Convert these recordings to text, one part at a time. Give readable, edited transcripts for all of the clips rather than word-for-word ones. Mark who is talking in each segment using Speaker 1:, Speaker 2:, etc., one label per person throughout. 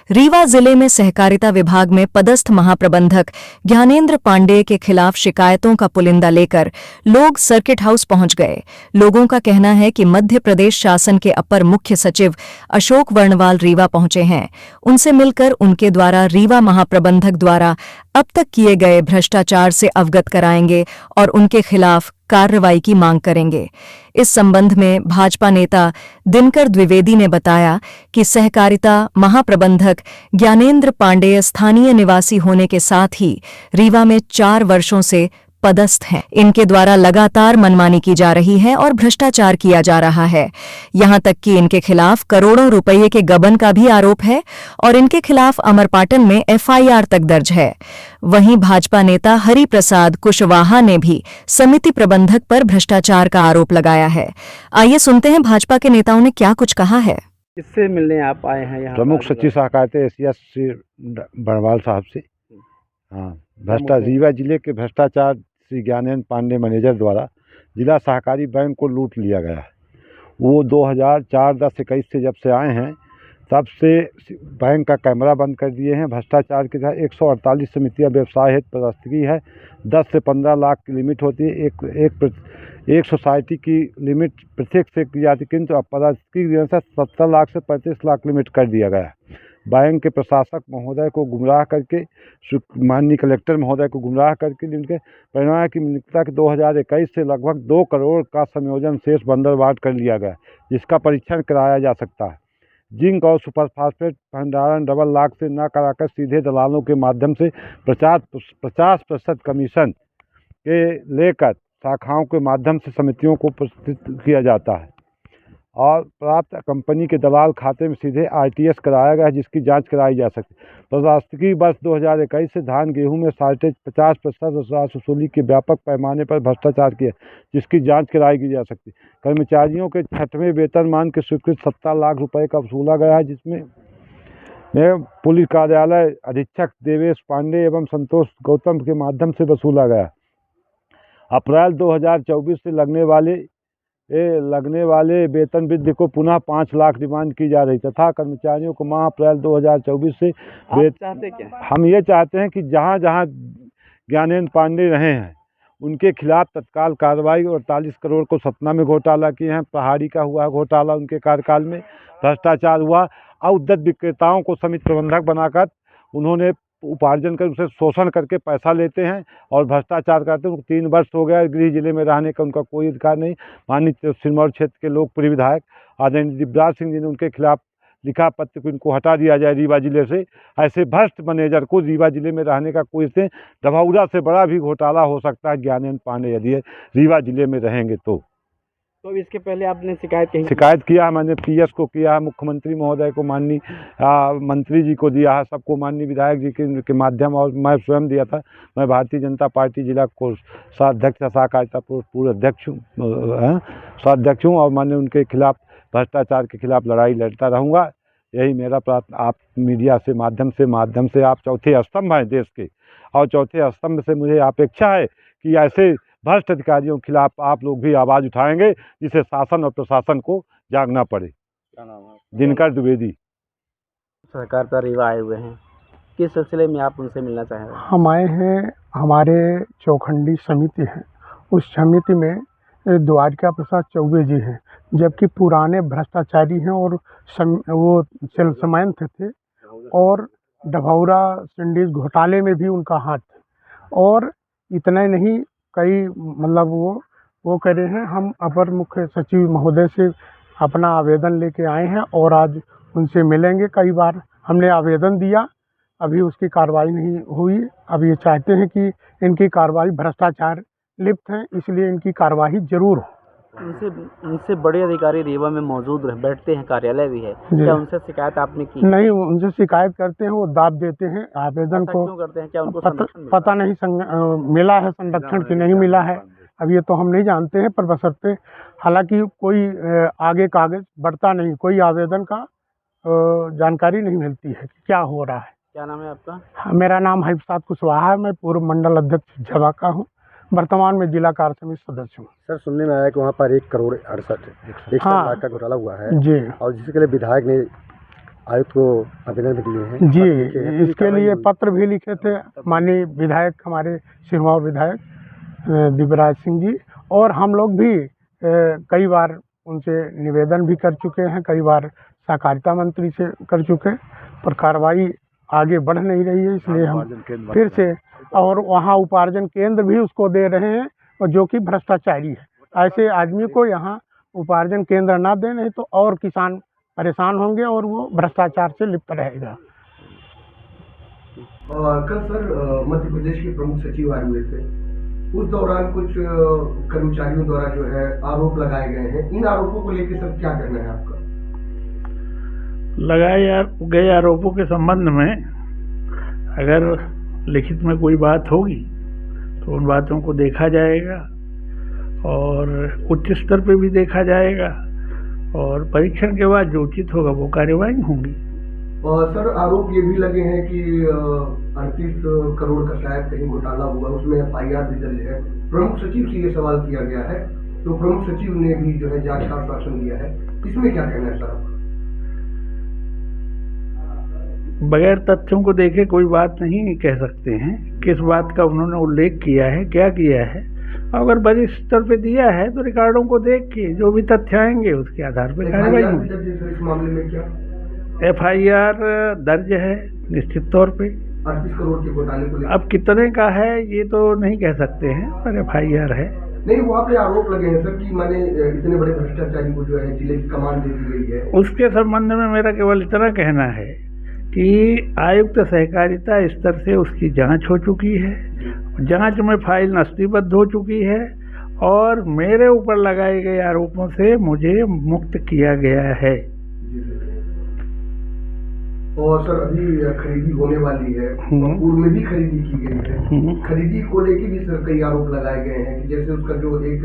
Speaker 1: रीवा जिले में सहकारिता विभाग में पदस्थ महाप्रबंधक ज्ञानेंद्र पांडेय के खिलाफ शिकायतों का पुलिंदा लेकर लोग सर्किट हाउस पहुंच गए। लोगों का कहना है कि मध्य प्रदेश शासन के अपर मुख्य सचिव अशोक वर्णवाल रीवा पहुंचे हैं। उनसे मिलकर उनके द्वारा रीवा महाप्रबंधक द्वारा अब तक किए गए भ्रष्टाचार से अवगत कराएंगे और उनके खिलाफ कार्रवाई की मांग करेंगे। इस संबंध में भाजपा नेता दिनकर द्विवेदी ने बताया कि सहकारिता महाप्रबंधक ज्ञानेंद्र पांडेय स्थानीय निवासी होने के साथ ही रीवा में 4 वर्षों से पदस्थ हैं। इनके द्वारा लगातार मनमानी की जा रही है और भ्रष्टाचार किया जा रहा है। यहां तक कि इनके खिलाफ करोड़ों रुपये के गबन का भी आरोप है और इनके खिलाफ अमरपाटन में एफआईआर तक दर्ज है। वहीं भाजपा नेता हरि प्रसाद कुशवाहा ने भी समिति प्रबंधक पर भ्रष्टाचार का आरोप लगाया है। आइए सुनते हैं भाजपा के नेताओं ने क्या कुछ कहा है।
Speaker 2: किससे मिलने आप आए हैं यहाँ?
Speaker 3: प्रमुख सचिव सहकारिता एशिया श्री वर्णवाल साहब से। हाँ, रीवा जिले के भ्रष्टाचार श्री ज्ञानेंद्र पांडे मैनेजर द्वारा जिला सहकारी बैंक को लूट लिया गया है। वो 2004-10-21 से जब से आए हैं तब से बैंक का कैमरा बंद कर दिए हैं। भ्रष्टाचार के तहत 148 समितियाँ व्यवसाय हेतु पदस्थगी है। 10 से 15 लाख की लिमिट होती है। एक सोसाइटी की लिमिट प्रत्येक से की जाती, किंतु अब पदस्थगी की 70 लाख से 35 लाख लिमिट कर दिया गया है। बैंक के प्रशासक महोदय को गुमराह करके, माननीय कलेक्टर महोदय को गुमराह करके उनके परिणाम की मिलिकता के 2021 से लगभग 2 करोड़ का संयोजन शेष बंदरबाट कर लिया गया, जिसका परीक्षण कराया जा सकता है। जिंक और सुपरफास्फेट भंडारण डबल लाख से न कराकर सीधे दलालों के माध्यम से 50% कमीशन के लेकर शाखाओं के माध्यम से समितियों को प्रस्तुत किया जाता है और प्राप्त कंपनी के दलाल खाते में सीधे आरटीएस कराया गया है, जिसकी जांच कराई जा सकती है। प्रशासकीय वर्ष 2021 से धान गेहूं में 50% राशि वसूली के व्यापक पैमाने पर भ्रष्टाचार किया, जिसकी जांच कराई की जा सकती है। कर्मचारियों के 6वें वेतनमान के स्वीकृत 70 लाख रुपए का वसूला गया है, जिसमें पुलिस कार्यालय अधीक्षक देवेश पांडे एवं संतोष गौतम के माध्यम से वसूला गया। अप्रैल 2024 से लगने वाले वेतन वृद्धि को पुनः 5 लाख डिमांड की जा रही तथा कर्मचारियों को माह अप्रैल 2024 से
Speaker 2: चाहते क्या?
Speaker 3: हम ये चाहते हैं कि जहां जहां ज्ञानेंद्र पांडे रहे हैं उनके खिलाफ तत्काल कार्रवाई। 48 करोड़ को सतना में घोटाला किए हैं, पहाड़ी का हुआ घोटाला उनके कार्यकाल में, भ्रष्टाचार हुआ। अउद्धत विक्रेताओं को समिति प्रबंधक बनाकर उन्होंने उपार्जन कर उसे शोषण करके पैसा लेते हैं और भ्रष्टाचार करते हैं। 3 वर्ष हो गया गृह जिले में रहने का उनका कोई अधिकार नहीं। माननीय सिरमौर क्षेत्र के लोकप्रिय विधायक आदरणीय दिव्यराज सिंह जी ने उनके खिलाफ लिखा पत्र को इनको हटा दिया जाए रीवा जिले से। ऐसे भ्रष्ट मैनेजर को रीवा जिले में रहने का कोई से डभौरा से बड़ा भी घोटाला हो सकता है ज्ञानेंद्र पांडे यदि रीवा जिले में रहेंगे तो
Speaker 2: इसके पहले आपने
Speaker 3: शिकायत किया है। मैंने पीएस को किया है, मुख्यमंत्री महोदय को, माननीय मंत्री जी को दिया है, सबको, माननीय विधायक जी के माध्यम, और मैं स्वयं दिया था। मैं भारतीय जनता पार्टी जिला कोषाध्यक्ष सहकारिता पूर्व अध्यक्ष हूँ और मैंने उनके खिलाफ भ्रष्टाचार के खिलाफ लड़ाई लड़ता रहूँगा। यही मेरा प्रार्थना आप मीडिया से माध्यम से आप चौथे स्तंभ हैं देश के, और चौथे स्तंभ से मुझे अपेक्षा है कि ऐसे भ्रष्ट अधिकारियों के खिलाफ आप लोग भी आवाज़ उठाएंगे, जिसे शासन और प्रशासन को जागना पड़े।
Speaker 2: क्या नाम है?
Speaker 3: दिनकर द्विवेदी।
Speaker 2: सहकारिता रीवा आए हुए हैं, किस सिलसिले में आप उनसे मिलना चाह रहे हैं?
Speaker 4: हम आए हैं, हमारे चौखंडी समिति है, उस समिति में द्वारिका प्रसाद चौबे जी हैं, जबकि पुराने भ्रष्टाचारी हैं और वो सेल्समैन थे और डभौरा सिंडीज घोटाले में भी उनका हाथ है। और इतना नहीं, कई मतलब वो कह रहे हैं। हम अपर मुख्य सचिव महोदय से अपना आवेदन लेके आए हैं और आज उनसे मिलेंगे। कई बार हमने आवेदन दिया, अभी उसकी कार्रवाई नहीं हुई। अब ये चाहते हैं कि इनकी कार्रवाई, भ्रष्टाचार लिप्त हैं, इसलिए इनकी कार्रवाई जरूर हो।
Speaker 2: उनसे बड़े अधिकारी रीवा में मौजूद बैठते हैं, कार्यालय भी है, क्या उनसे शिकायत आपने की?
Speaker 4: नहीं, उनसे शिकायत करते हैं, वो दाब देते हैं आवेदन को।
Speaker 2: क्यों करते हैं? क्या उनको
Speaker 4: पता नहीं मिला है संरक्षण की नहीं मिला है, अब ये तो हम नहीं जानते हैं। पर बशर्ते, हालांकि कोई आगे कागज बढ़ता नहीं, कोई आवेदन का जानकारी नहीं मिलती है कि क्या हो रहा है।
Speaker 2: क्या नाम है आपका?
Speaker 4: मेरा नाम हरि प्रसाद कुशवाहा है, मैं पूर्व मंडल अध्यक्ष झबा का हूँ, वर्तमान में जिला कार्य समिति सदस्य हूँ।
Speaker 5: सर, सुनने में आया कि वहाँ पर 1 करोड़ 68 लाख का घोटाला हुआ है
Speaker 4: जी,
Speaker 5: और जिसके लिए विधायक ने आयुक्त को आवेदन भी दिए हैं।
Speaker 4: जी, इसके लिए पत्र भी लिखे थे माननीय विधायक, हमारे सिरमौर विधायक दिव्यराज सिंह जी, और हम लोग भी कई बार उनसे निवेदन भी कर चुके हैं, कई बार सहकारिता मंत्री से कर चुके, पर कार्रवाई आगे बढ़ नहीं रही है, इसलिए हम फिर से, और वहाँ उपार्जन केंद्र भी उसको दे रहे हैं, और जो कि भ्रष्टाचारी है। ऐसे आदमी को यहाँ उपार्जन केंद्र ना दें, नहीं तो और किसान परेशान होंगे और वो भ्रष्टाचार से लिप्त रहेगा।
Speaker 6: कल सर मध्य प्रदेश के प्रमुख सचिव आए हुए थे, उस दौरान कुछ कर्मचारियों द्वारा जो है आरोप लगाए गए हैं। इन आरोपों को लेकर सर क्या कहना है आपका?
Speaker 7: लगाए गए आरोपों के संबंध में अगर लिखित में कोई बात होगी तो उन बातों को देखा जाएगा और उच्च स्तर पे भी देखा जाएगा, और परीक्षण के बाद जो उचित होगा वो कार्यवाही होंगी।
Speaker 6: और सर आरोप ये भी लगे हैं कि 38 करोड़ का शायद कहीं घोटाला हुआ, उसमें FIR भी दर्ज है। प्रमुख सचिव से ये सवाल किया गया है, तो प्रमुख सचिव ने भी जो है जांच का आश्वासन दिया है, इसमें क्या कहना है सर आपका?
Speaker 7: बगैर तथ्यों को देखे कोई बात नहीं कह सकते हैं। किस बात का उन्होंने उल्लेख किया है, क्या किया है, अगर वरिष्ठ स्तर पे दिया है तो रिकॉर्डों को देख के जो भी तथ्य आएंगे उसके आधार पर कार्रवाई होगी।
Speaker 6: इस मामले में क्या
Speaker 7: FIR दर्ज है निश्चित तौर पे।
Speaker 6: 38 करोड़ के घोटाले को
Speaker 7: अब कितने का है ये तो नहीं कह सकते हैं, पर FIR है।
Speaker 6: नहीं, वहाँ पे आरोप लगे हैं सर कि माने इतने बड़े भ्रष्टाचारी को जो है जिले की कमान दे दी गई है।
Speaker 7: उसके संबंध में मेरा केवल इतना कहना है कि आयुक्त सहकारिता स्तर से उसकी जांच हो चुकी है, जांच में फाइल नस्तीबद्ध हो चुकी है, और मेरे ऊपर लगाए गए आरोपों से मुझे मुक्त किया गया है।
Speaker 6: और सर अभी खरीदी होने वाली है, पूर्व में भी खरीदी की गई है, खरीदी को लेके भी सर कई आरोप लगाए गए हैं कि जैसे उसका जो एक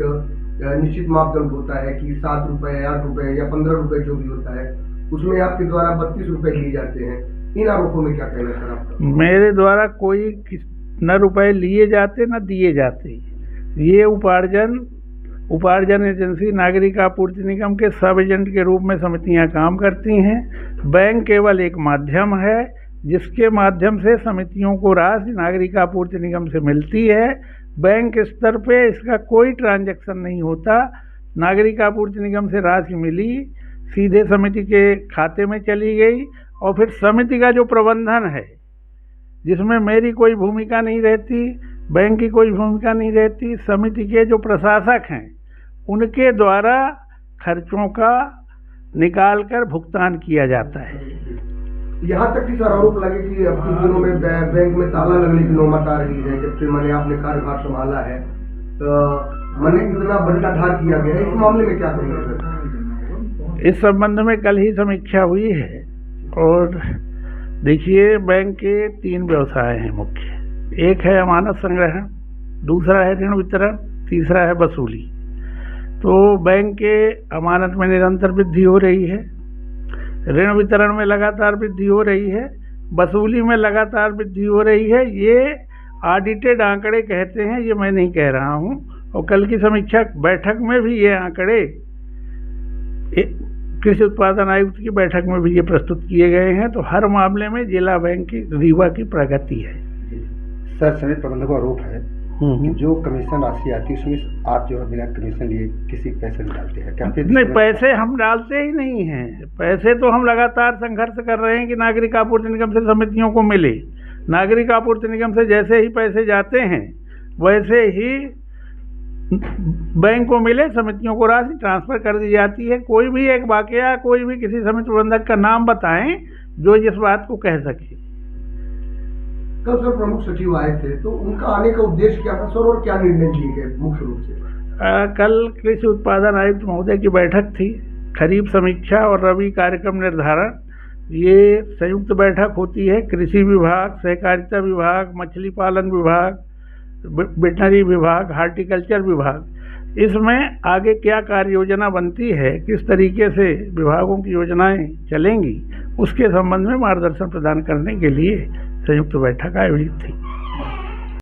Speaker 6: निश्चित मापदंड होता है कि 7 रुपए 8 रुपए या 15 रुपए जो भी होता है, उसमें आपके द्वारा 32 रुपए लिए जाते हैं। इन आरोपों में क्या कहना है सर आपका?
Speaker 7: मेरे द्वारा कोई न रुपए लिए जाते न दिए जाते। ये उपार्जन एजेंसी नागरिक आपूर्ति निगम के सब एजेंट के रूप में समितियां काम करती हैं। बैंक केवल एक माध्यम है जिसके माध्यम से समितियों को राशि नागरिक आपूर्ति निगम से मिलती है। बैंक स्तर पे इसका कोई ट्रांजैक्शन नहीं होता। नागरिक आपूर्ति निगम से राशि मिली, सीधे समिति के खाते में चली गई, और फिर समिति का जो प्रबंधन है जिसमें मेरी कोई भूमिका नहीं रहती, बैंक की कोई भूमिका नहीं रहती, समिति के जो प्रशासक हैं उनके द्वारा खर्चों का निकाल कर भुगतान किया जाता है।
Speaker 6: यहाँ तक कि सर आरोप लगे कि अब कुछ दिनों में बैंक में ताला लगने की नौबत आ रही है, जब से मैंने आपने कार्यभार संभाला है, तो मैंने इतना बंटाढार किया गया है, इस मामले में क्या कहेंगे सर?
Speaker 7: इस संबंध में कल ही समीक्षा हुई है, और देखिए बैंक के 3 व्यवसाय हैं मुख्य। एक है अमानत संग्रहण, दूसरा है ऋण वितरण, तीसरा है वसूली। तो बैंक के अमानत में निरंतर वृद्धि हो रही है, ऋण वितरण में लगातार वृद्धि हो रही है, वसूली में लगातार वृद्धि हो रही है। ये ऑडिटेड आंकड़े कहते हैं, ये मैं नहीं कह रहा हूँ। और कल की समीक्षा बैठक में भी ये आंकड़े, कृषि उत्पादन आयुक्त की बैठक में भी ये प्रस्तुत किए गए हैं। तो हर मामले में जिला बैंक की रीवा की प्रगति है।
Speaker 5: सर समिति प्रबंधक को आरोप है कि जो कमीशन राशि आती है उसमें आप जो बिना कमीशन लिए किसी पैसे नहीं डालते हैं क्या?
Speaker 7: नहीं, पैसे हम डालते ही नहीं हैं। पैसे तो हम लगातार संघर्ष कर रहे हैं कि नागरिक आपूर्ति निगम से समितियों को मिले। नागरिक आपूर्ति निगम से जैसे ही पैसे जाते हैं वैसे ही बैंक को मिले, समितियों को राशि ट्रांसफर कर दी जाती है। कोई भी एक वाकया, कोई भी किसी समिति प्रबंधक का नाम बताएं जो इस बात को कह सके।
Speaker 6: कल सर प्रमुख सचिव आए थे, तो उनका आने का उद्देश्य क्या था सर, और क्या निर्णय लिए गए मुख्य रूप से?
Speaker 7: कल कृषि उत्पादन आयुक्त महोदय की बैठक थी, खरीफ समीक्षा और रबी कार्यक्रम निर्धारण। ये संयुक्त बैठक होती है। कृषि विभाग, सहकारिता विभाग, मछली पालन विभाग, वेटनरी विभाग, हार्टिकल्चर विभाग, इसमें आगे क्या कार्य योजना बनती है, किस तरीके से विभागों की योजनाएं चलेंगी, उसके संबंध में मार्गदर्शन प्रदान करने के लिए संयुक्त बैठक आयोजित थी।